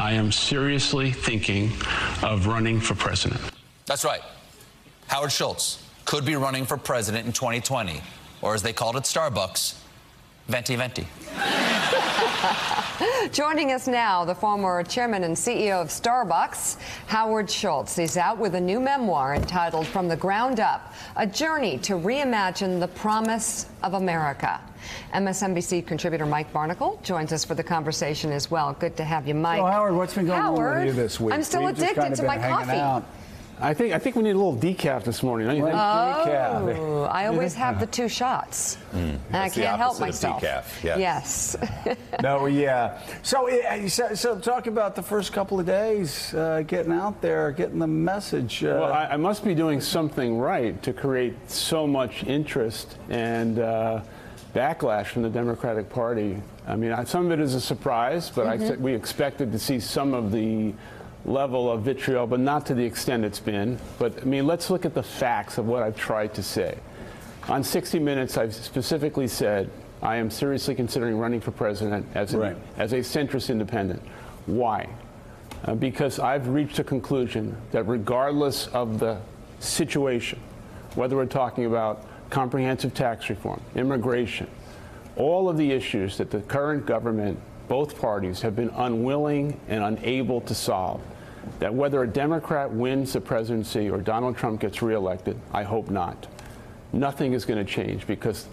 I am seriously thinking of running for president. That's right. Howard Schultz could be running for president in 2020, or as they called it at Starbucks, venti venti. Joining us now, the former chairman and CEO of Starbucks, Howard Schultz. He's out with a new memoir entitled From the Ground Up, A Journey to Reimagine the Promise of America. MSNBC contributor Mike Barnacle joins us for the conversation as well. Good to have you, Mike. Well, Howard, what's been going on with you this week? I'm still addicted to my coffee. I think we need a little decaf this morning. Don't you think? Oh, I always have the 2 shots, and I can't help myself. Decaf. Yes. No, yeah. So talk about the first couple of days, getting out there, getting the message. Well, I must be doing something right to create so much interest and backlash from the Democratic Party. I mean, some of it is a surprise, but we expected to see some of the level of vitriol, but not to the extent it's been. But I mean, let's look at the facts of what I've tried to say. On 60 Minutes, I've specifically said I am seriously considering running for president as a centrist independent. Why? Because I've reached a conclusion that regardless of the situation, whether we're talking about comprehensive tax reform, immigration, all of the issues that the current government, both parties, have been unwilling and unable to solve, that whether a Democrat wins the presidency or Donald Trump gets reelected, I hope not, nothing is going to change because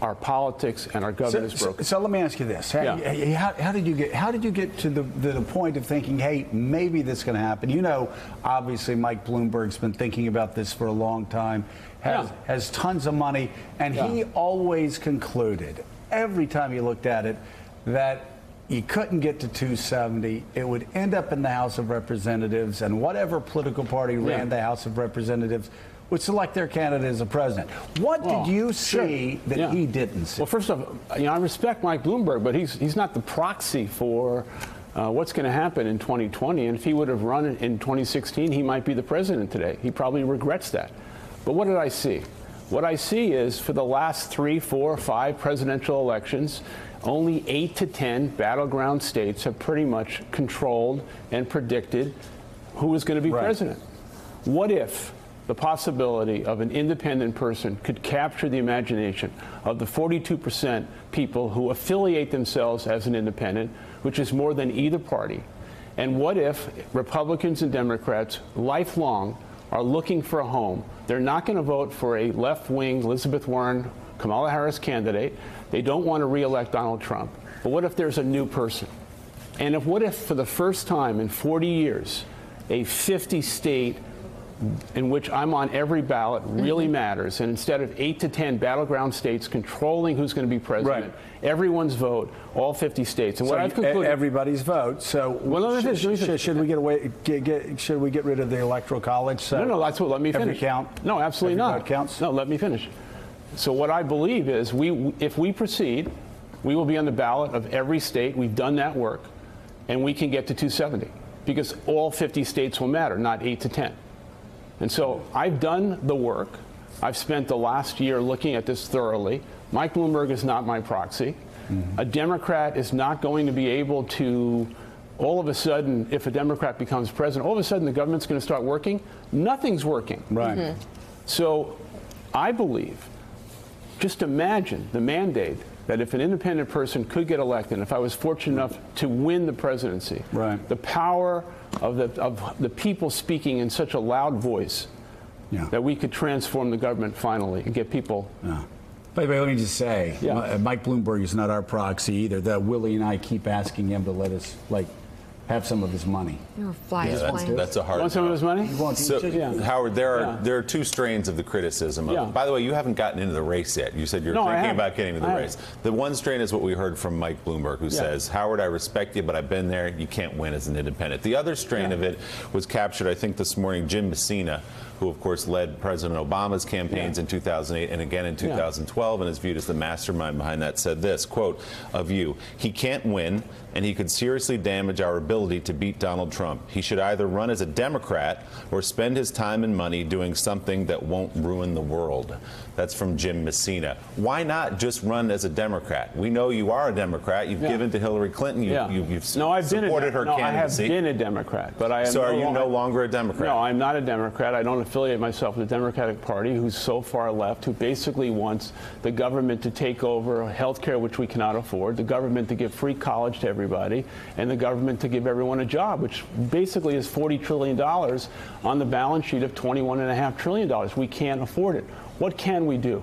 our politics and our government is broken. So let me ask you this: how did you get to the point of thinking, hey, maybe this is going to happen? You know, obviously, Mike Bloomberg's been thinking about this for a long time, has tons of money, and he always concluded, every time he looked at it, that you couldn't get to 270. It would end up in the House of Representatives, and whatever political party ran the House of Representatives would select their candidate as a president. What did you see that he didn't see? Well, first off, I respect Mike Bloomberg, but he's not the proxy for what's going to happen in 2020. And if he would have run in 2016, he might be the president today. He probably regrets that. But what did I see? What I see is for the last 3, 4, 5 presidential elections, only 8 to 10 battleground states have pretty much controlled and predicted who is going to be president. What if the possibility of an independent person could capture the imagination of the 42% people who affiliate themselves as an independent, which is more than either party? And what if Republicans and Democrats, lifelong, are looking for a home? They're not going to vote for a left-wing Elizabeth Warren, Kamala Harris candidate. They don't want to re-elect Donald Trump. But what if there's a new person? And what if for the first time in 40 years, a 50-state in which I'm on every ballot really matters, and instead of 8 to 10 battleground states controlling who's going to be president, everyone's vote, all 50 states. And so what I've concluded, everybody's vote. So should we should we get rid of the Electoral College? So no, that's what. Let me finish. Every count? No, absolutely not. Vote counts? No, let me finish. So what I believe is if we proceed, we will be on the ballot of every state. We've done that work, and we can get to 270 because all 50 states will matter, not 8 to 10. And so I've done the work. I've spent the last year looking at this thoroughly. Mike Bloomberg is not my proxy. A Democrat is not going to be able to, all of a sudden, if a Democrat becomes president, all of a sudden the government's going to start working. Nothing's working. So I believe, just imagine the mandate that if an independent person could get elected, and if I was fortunate enough to win the presidency, the power of the people speaking in such a loud voice, that we could transform the government finally and get people. By the way, let me just say, Mike Bloomberg is not our proxy either. That Willie and I keep asking him to let us, have some of his money. That's a hard. Want some of his money? Howard, there are 2 strains of the criticism. By the way, you haven't gotten into the race yet. You said you're thinking about getting into the race. The one strain is what we heard from Mike Bloomberg, who says, Howard, I respect you, but I've been there. You can't win as an independent. The other strain of it was captured, I think, this morning. Jim Messina, who of course led President Obama's campaigns in 2008 and again in 2012 and is viewed as the mastermind behind that, said this, quote, of you, "He can't win, and he could seriously damage our ability to beat Donald Trump. He should either run as a Democrat or spend his time and money doing something that won't ruin the world." That's from Jim Messina. Why not just run as a Democrat? We know you are a Democrat. You've given to Hillary Clinton. You've supported her candidacy. I have been a Democrat, but I am. So are you no longer a Democrat? No, I'm not a Democrat. I don't affiliate myself with the Democratic Party, who's so far left, who basically wants the government to take over health care, which we cannot afford, the government to give free college to everybody, and the government to give everyone a job, which basically is $40 trillion on the balance sheet of $21.5 trillion. We can't afford it. What can we do?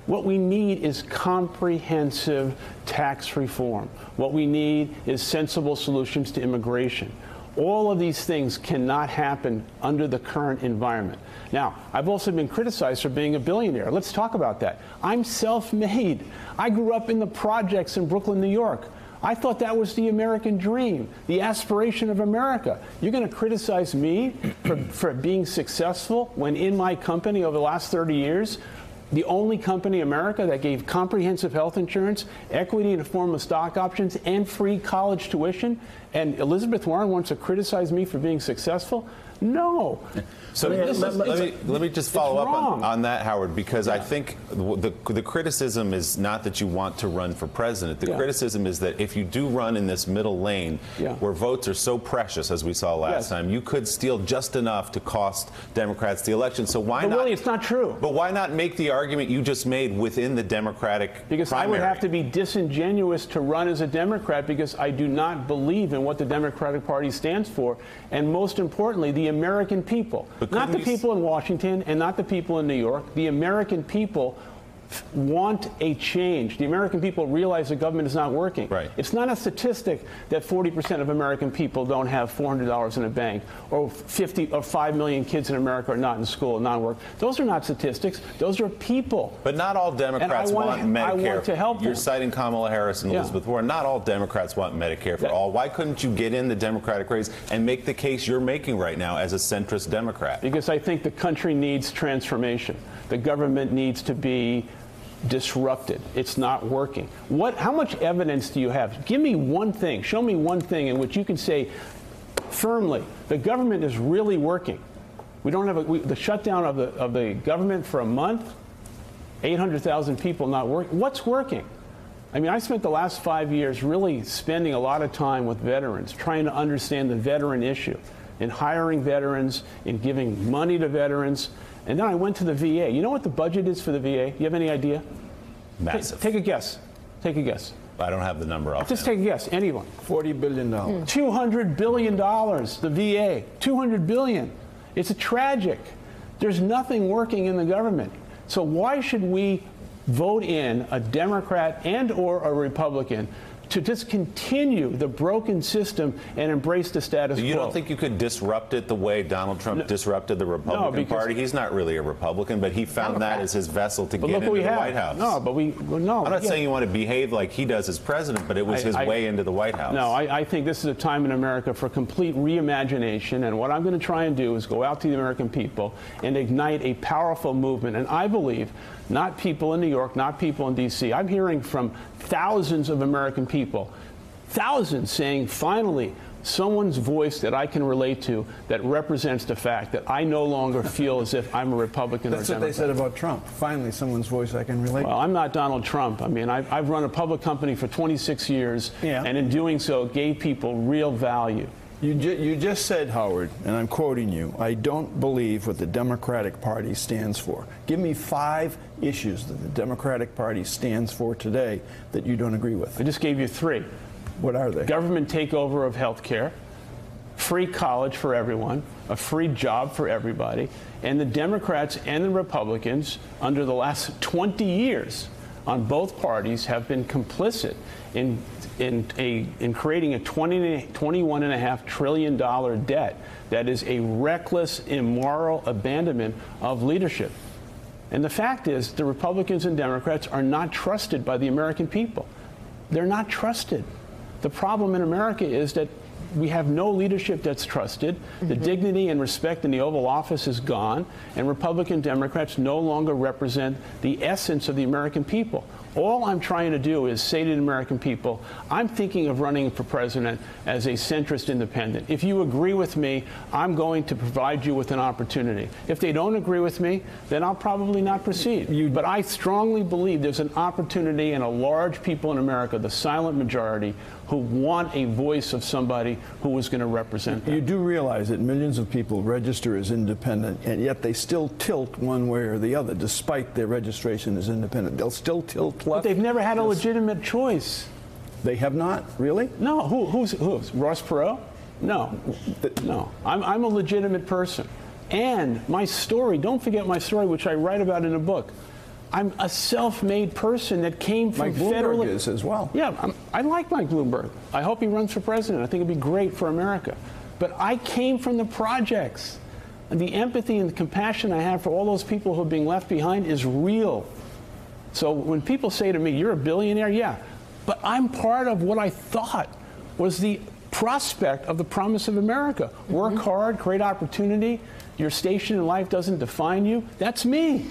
What we need is comprehensive tax reform. What we need is sensible solutions to immigration. All of these things cannot happen under the current environment. Now, I've also been criticized for being a billionaire. Let's talk about that. I'm self-made. I grew up in the projects in Brooklyn, New York. I thought that was the American dream, the aspiration of America. You're going to criticize me for being successful when in my company over the last 30 years, the only company in America that gave comprehensive health insurance, equity in the form of stock options, and free college tuition, and Elizabeth Warren wants to criticize me for being successful? No. So let me just follow up on that, Howard, because I think the criticism is not that you want to run for president. The criticism is that if you do run in this middle lane where votes are so precious, as we saw last time, you could steal just enough to cost Democrats the election. So why not? Really, it's not true. But why not make the argument you just made within the Democratic Because primary? I would have to be disingenuous to run as a Democrat because I do not believe in what the Democratic Party stands for, and most importantly, the American people. Not the people in Washington and not the people in New York. The American people want a change. The American people realize the government is not working. Right. It's not a statistic that 40% of American people don't have $400 in a bank, or 5 million kids in America are not in school and not work. Those are not statistics. Those are people. But not all Democrats want Medicare. I want to help You're them. citing Kamala Harris and Elizabeth Warren. Not all Democrats want Medicare for all. Why couldn't you get in the Democratic race and make the case you're making right now as a centrist Democrat? Because I think the country needs transformation. The government needs to be disrupted. It's not working. How much evidence do you have? Give me one thing. Show me one thing in which you can say firmly the government is really working. We don't have the shutdown of the government for a month. 800,000 people not working. What's working? I mean, I spent the last 5 years really spending a lot of time with veterans, trying to understand the veteran issue, in hiring veterans, in giving money to veterans. And then I went to the VA. You know what the budget is for the VA? You have any idea? Massive. Take a guess. Take a guess. I don't have the number off. Just take a guess. Anyone? $40 billion. $200 billion. The VA. $200 billion. It's tragic. There's nothing working in the government. So why should we vote in a Democrat and or a Republican to just continue the broken system and embrace the status quo? You don't think you could disrupt it the way Donald Trump disrupted the Republican Party? He's not really a Republican, but he found that as his vessel to get into the White House. No, but no. I'm not saying you want to behave like he does as president, but it was his way into the White House. No, I think this is a time in America for complete reimagination, and what I'm going to try and do is go out to the American people and ignite a powerful movement. And I believe not people in New York, not people in D.C. I'm hearing from thousands of American people, thousands saying, finally, someone's voice that I can relate to that represents the fact that I no longer feel as if I'm a Republican or a Democrat. That's what they said about Trump. Finally, someone's voice I can relate to. Well, I'm not Donald Trump. I mean, I've run a public company for 26 years, and in doing so, gave people real value. You just said, Howard, and I'm quoting you, I don't believe what the Democratic Party stands for. Give me 5 issues that the Democratic Party stands for today that you don't agree with. I just gave you 3. What are they? Government takeover of health care, free college for everyone, a free job for everybody, and the Democrats and the Republicans under the last 20 years on both parties have been complicit in creating a $21.5 trillion debt that is a reckless, immoral abandonment of leadership. And the fact is, the Republicans and Democrats are not trusted by the American people. They're not trusted. The problem in America is that we have no leadership that's trusted. The dignity and respect in the Oval Office is gone, and Republican Democrats no longer represent the essence of the American people. All I'm trying to do is say to the American people, I'm thinking of running for president as a centrist independent. If you agree with me, I'm going to provide you with an opportunity. If they don't agree with me, then I'll probably not proceed. But I strongly believe there's an opportunity in a large people in America, the silent majority, who want a voice of somebody who is going to represent them. You do realize that millions of people register as independent, and yet they still tilt one way or the other, despite their registration as independent. They'll still tilt left. But they've never had a legitimate choice. They have not? Really? No. Who's? Ross Perot? No. No. I'm a legitimate person. And my story, don't forget my story, which I write about in a book. I'm a self-made person that came from federal. Mike Bloomberg is as well. Yeah, I like Mike Bloomberg. I hope he runs for president. I think it'd be great for America. But I came from the projects. And the empathy and the compassion I have for all those people who are being left behind is real. So when people say to me, you're a billionaire, yeah, but I'm part of what I thought was the prospect of the promise of America. Work hard, create opportunity, your station in life doesn't define you. That's me.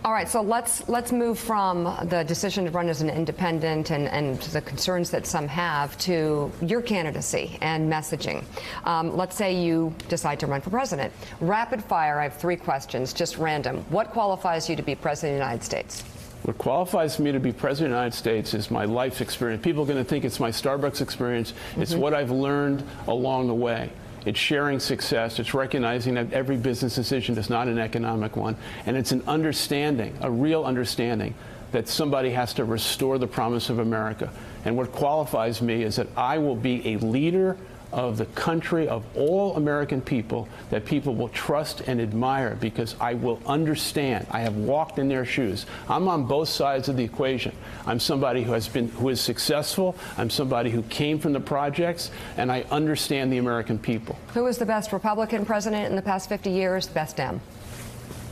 All right, so let's move from the decision to run as an independent and the concerns that some have to your candidacy and messaging. Let's say you decide to run for president. Rapid fire, I have 3 questions, just random. What qualifies you to be president of the United States? What qualifies me to be president of the United States is my life experience. People are going to think it's my Starbucks experience. It's what I've learned along the way. It's sharing success. It's recognizing that every business decision is not an economic one. And it's an understanding, a real understanding, that somebody has to restore the promise of America. And what qualifies me is that I will be a leader of the country, of all American people, that people will trust and admire because I will understand. I have walked in their shoes. I'm on both sides of the equation. I'm somebody who is successful. I'm somebody who came from the projects, and I understand the American people. Who was the best Republican president in the past 50 years? Best Dem.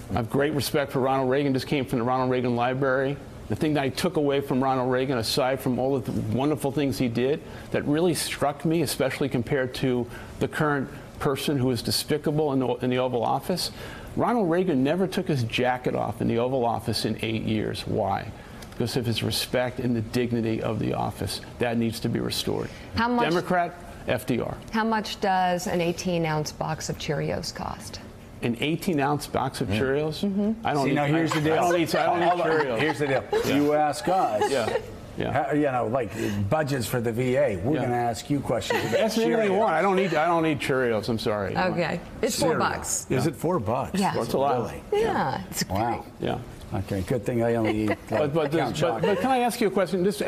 I have great respect for Ronald Reagan. Just came from the Ronald Reagan Library. The thing that I took away from Ronald Reagan, aside from all of the wonderful things he did, that really struck me, especially compared to the current person who is despicable in the Oval Office, Ronald Reagan never took his jacket off in the Oval Office in 8 years. Why? Because of his respect and the dignity of the office. That needs to be restored. How much, Democrat, FDR. How much does an 18-ounce box of Cheerios cost? An 18-ounce box of Cheerios? I don't. See, now here's the deal. I don't eat Cheerios. Here's the deal. You ask us. Yeah. You know, like budgets for the VA. We're going to ask you questions about Ask me anything you want. I don't need Cheerios. I'm sorry. Okay. It's $4. Is it $4? Yeah. It's a lot. Really? Yeah. It's great. Wow. Yeah. Okay, good thing I only eat but can I ask you a question? Do the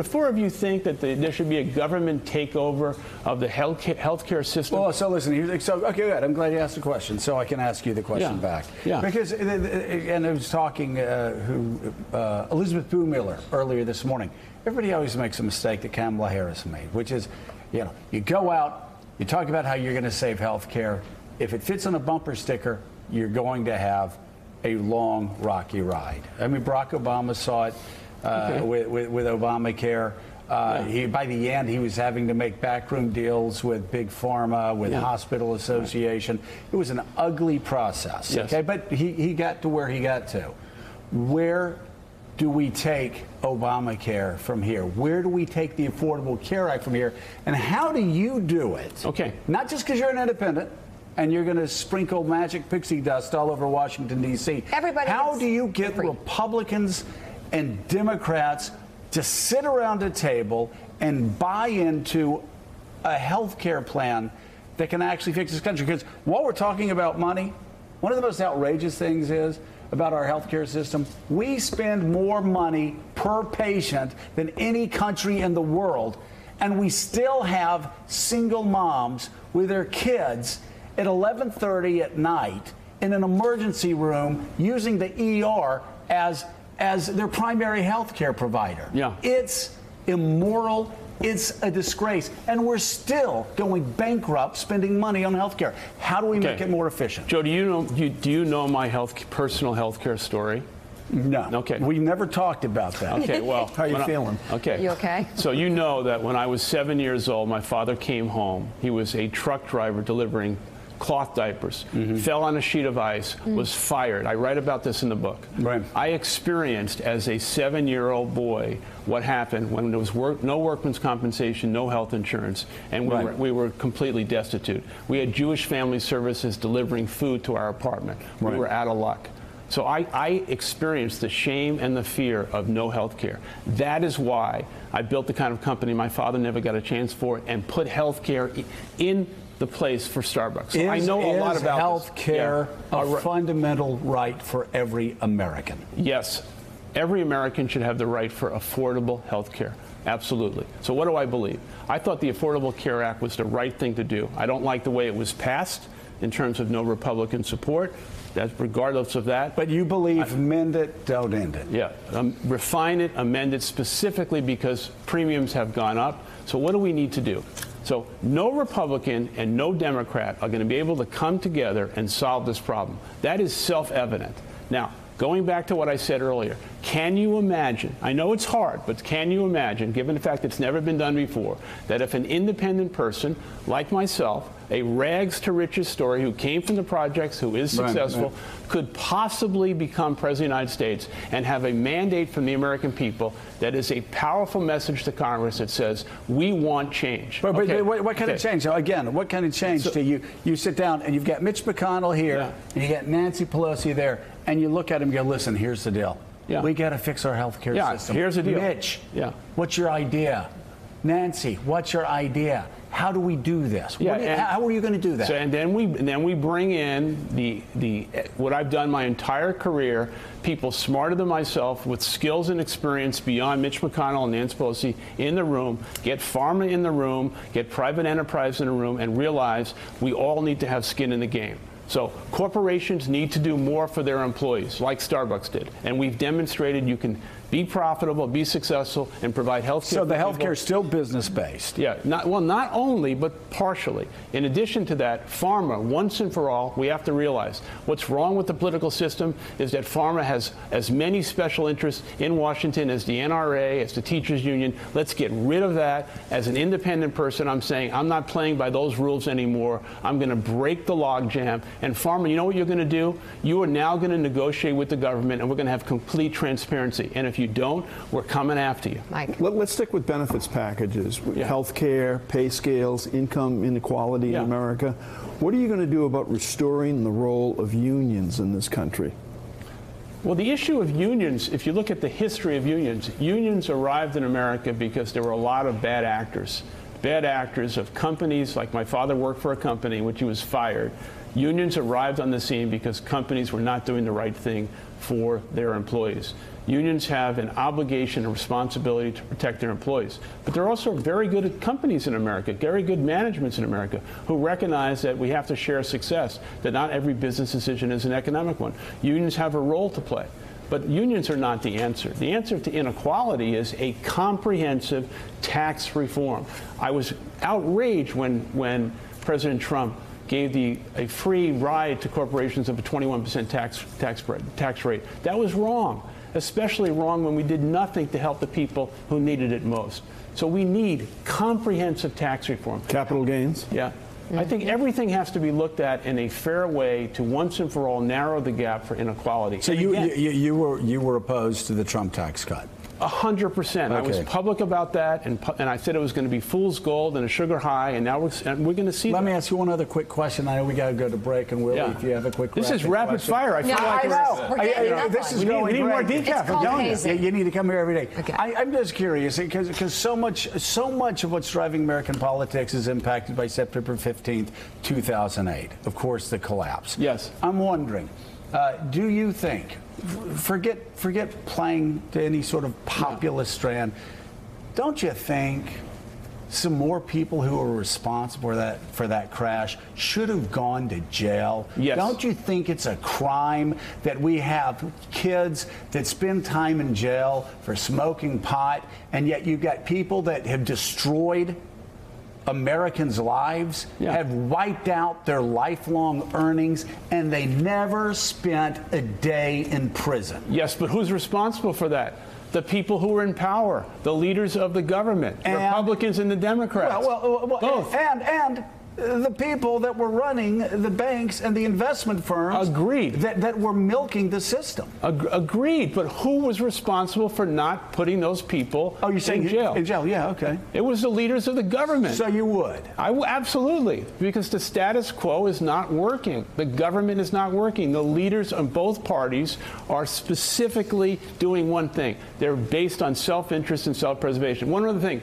4 of you think that there should be a government takeover of the healthcare system? Well, so listen, okay, good. I'm glad you asked the question, so I can ask you the question back. Yeah. Because, and I was talking Elizabeth Boo Miller earlier this morning. Everybody always makes a mistake that Kamala Harris made, which is, you go out, you talk about how you're going to save health care. If it fits on a bumper sticker, you're going to have a long, rocky ride. I mean, Barack Obama saw it with Obamacare. By the end, he was having to make backroom deals with Big Pharma, with Hospital Association. It was an ugly process, okay? But he got to where he got to. Where do we take Obamacare from here? Where do we take the Affordable Care Act from here? And how do you do it? Okay. Not just because you're an independent, and you're going to sprinkle magic pixie dust all over Washington, D.C. How do you get Republicans and Democrats to sit around a table and buy into a health care plan that can actually fix this country? Because while we're talking about money, one of the most outrageous things is about our health care system, we spend more money per patient than any country in the world, and we still have single moms with their kids at 11:30 at night in an emergency room using the ER as their primary health care provider. Yeah. It's immoral. It's a disgrace. And we're still going bankrupt spending money on health care. How do we make it more efficient? Joe, do you know my personal health care story? No. Okay. We never talked about that. Okay, well. How you feeling? Okay. You okay? So you know that when I was 7 years old, my father came home. He was a truck driver delivering cloth diapers, fell on a sheet of ice, was fired. I write about this in the book. Right. I experienced as a 7-year-old boy what happened when there was no workman's compensation, no health insurance, and we were completely destitute. We had Jewish Family Services delivering food to our apartment. We were out of luck. So I experienced the shame and the fear of no health care. That is why I built the kind of company my father never got a chance for and put health care in the place for Starbucks. So I know a lot about health care a fundamental right for every American? Yes. Every American should have the right for affordable health care. Absolutely. So what do I believe? I thought the Affordable Care Act was the right thing to do. I don't like the way it was passed in terms of no Republican support. That's regardless of that. But you believe amend it, don't end it. Yeah. Refine it, amend it specifically because premiums have gone up. So what do we need to do? So no Republican and no Democrat are going to be able to come together and solve this problem. That is self-evident. Now, going back to what I said earlier, can you imagine, I know it's hard, but can you imagine, given the fact it's never been done before, that if an independent person like myself, a rags to riches story who came from the projects, who is successful, could possibly become President of the United States and have a mandate from the American people that is a powerful message to Congress that says, we want change. But what kind of change? So again, what kind of change do you sit down and you've got Mitch McConnell here and you got Nancy Pelosi there and you look at him and go, listen, here's the deal. We got to fix our health care system. Here's the deal. Mitch, what's your idea? Nancy, what's your idea? How do we do this? How are you going to do that? So, and then we bring in what I've done my entire career, people smarter than myself with skills and experience beyond Mitch McConnell and Nancy Pelosi in the room, get pharma in the room, get private enterprise in the room, and realize we all need to have skin in the game. So corporations need to do more for their employees, like Starbucks did. And we've demonstrated you can be profitable, be successful, and provide health care. So the health care is still business-based? Yeah. Not only, but partially. In addition to that, pharma, once and for all, we have to realize what's wrong with the political system is that pharma has as many special interests in Washington as the NRA, as the teachers union. Let's get rid of that. As an independent person, I'm saying I'm not playing by those rules anymore. I'm going to break the logjam. And pharma, you know what you're going to do? You are now going to negotiate with the government, and we're going to have complete transparency. And if you don't, we're coming after you. Mike. Let's stick with benefits packages, health care, pay scales, income inequality in America. What are you going to do about restoring the role of unions in this country? Well, the issue of unions, if you look at the history of unions, unions arrived in America because there were a lot of bad actors of companies, like my father worked for a company in which he was fired. Unions arrived on the scene because companies were not doing the right thing for their employees. Unions have an obligation and responsibility to protect their employees. But there are also very good companies in America, very good managements in America, who recognize that we have to share success, that not every business decision is an economic one. Unions have a role to play. But unions are not the answer. The answer to inequality is a comprehensive tax reform. I was outraged when President Trump gave a free ride to corporations of a 21% tax rate. That was wrong, especially wrong when we did nothing to help the people who needed it most. So we need comprehensive tax reform. Capital gains? Yeah. I think everything has to be looked at in a fair way to once and for all narrow the gap for inequality. So you were opposed to the Trump tax cut? 100%. I was public about that, and I said it was going to be fool's gold and a sugar high, and now we're going to see. Let me ask you one other quick question. I know we got to go to break, and Willie, if you have a quick. This is rapid fire. I feel like this is going. We need more decaf. I'm telling you. You need to come here every day. Okay. I'm just curious because so much of what's driving American politics is impacted by September 15th, 2008. Of course, the collapse. Yes. I'm wondering, do you think? Forget playing to any sort of populist strand. Don't you think some more people who are responsible for that crash should have gone to jail? Yes. Don't you think it's a crime that we have kids that spend time in jail for smoking pot, and yet you've got people that have destroyed Americans' lives, have wiped out their lifelong earnings, and they never spent a day in prison. Yes, but who's responsible for that? The people who are in power, the leaders of the government, the Republicans and the Democrats. Both. And the people that were running the banks and the investment firms. Agreed. That were milking the system. Agreed. But who was responsible for not putting those people you're saying in jail? In jail, yeah, okay. It was the leaders of the government. So you would? Absolutely. Because the status quo is not working. The government is not working. The leaders on both parties are specifically doing one thing. They're based on self-interest and self-preservation. One other thing.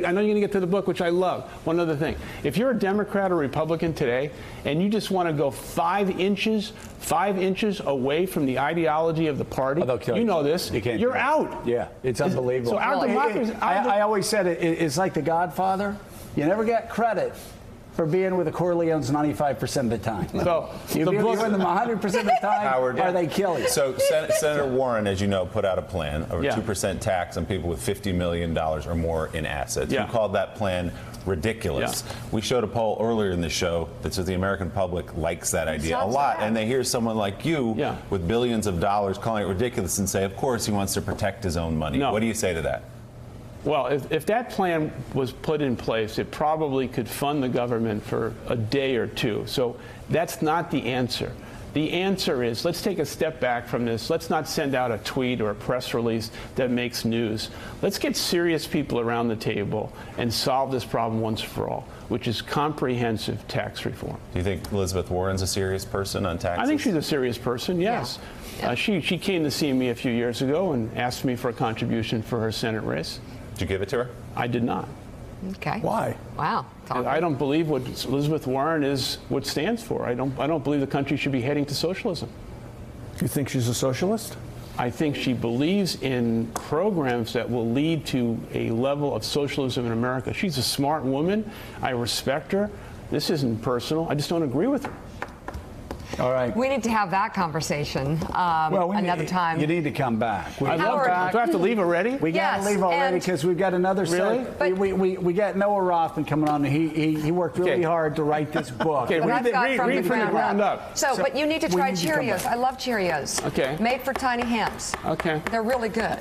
I know you're going to get to the book, which I love. One other thing. If you're a Democrat or Republican today, and you just want to go 5 inches away from the ideology of the party, you know this, you're out. Yeah, it's unbelievable. So our democracy. I always said it's like The Godfather. You never get credit for being with the Corleones 95% of the time. So you win them 100% of the time, Howard, or they kill you. So Senator Warren, as you know, put out a plan of a 2% tax on people with $50 million or more in assets. You called that plan ridiculous. We showed a poll earlier in the show that says the American public likes that idea a lot, and they hear someone like you with billions of dollars calling it ridiculous and say, of course, he wants to protect his own money. What do you say to that? Well, if that plan was put in place, it probably could fund the government for a day or two. So that's not the answer. The answer is, let's take a step back from this. Let's not send out a tweet or a press release that makes news. Let's get serious people around the table and solve this problem once for all, which is comprehensive tax reform. Do you think Elizabeth Warren's a serious person on taxes? I think she's a serious person, yes. Yeah. She came to see me a few years ago and asked me for a contribution for her Senate race. Did you give it to her? I did not. Okay. Why? Wow. I don't believe what Elizabeth Warren stands for. I don't believe the country should be heading to socialism. You think she's a socialist? I think she believes in programs that will lead to a level of socialism in America. She's a smart woman. I respect her. This isn't personal. I just don't agree with her. All right. We need to have that conversation another time. You need to come back. I love back. Do I have to leave already? We got to leave already because we've got another set. We got Noah Rothman coming on. He worked really hard to write this book. Okay, read from the ground up. So, but you need to try Cheerios. I love Cheerios. Okay. Made for tiny hands. Okay. They're really good.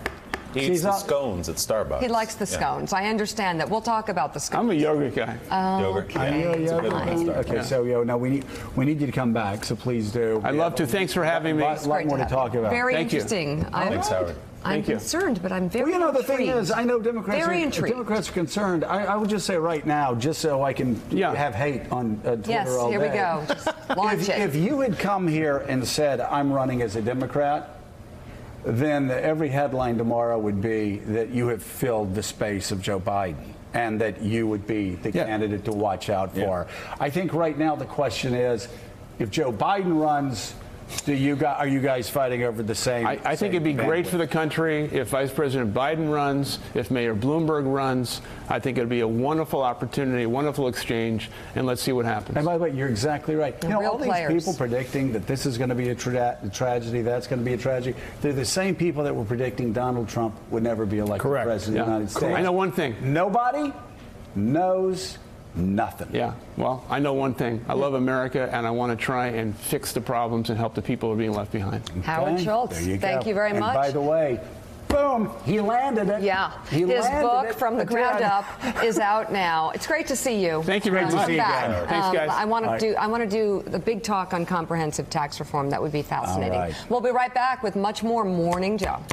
He eats the scones at Starbucks. He likes the scones. I understand that. We'll talk about the scones. I'm a yogurt guy. Yogurt. Okay, so no, we need you to come back. So please do. I'd love to. Thanks for having me. A lot more to talk about. Very interesting. Thanks, Howard. I'm concerned, but I'm very intrigued. The thing is, I know Democrats are concerned. I would just say right now, just so I can have hate on Twitter all day. Yes, here we go. Just launch it. If you had come here and said, I'm running as a Democrat, then every headline tomorrow would be that you have filled the space of Joe Biden and that you would be the candidate to watch out for. I think right now the question is, if Joe Biden runs, are you guys fighting over the same? I think it'd be great for the country if Vice President Biden runs, if Mayor Bloomberg runs. I think it'd be a wonderful opportunity, a wonderful exchange, and let's see what happens. And by the way, you're exactly right. All these people predicting that this is going to be a tragedy, that's going to be a tragedy, they're the same people that were predicting Donald Trump would never be elected president of the United States. I know one thing. Nobody knows nothing. Yeah, well, I know one thing. I love America, and I want to try and fix the problems and help the people who are being left behind. Howard Schultz, thank you very much. And by the way, boom, he landed it. Yeah, his book, From the Ground Up, is out now. It's great to see you. Thank you very much. See you again. Thanks, guys. I want to do the big talk on comprehensive tax reform. That would be fascinating. All right. We'll be right back with much more Morning Joe.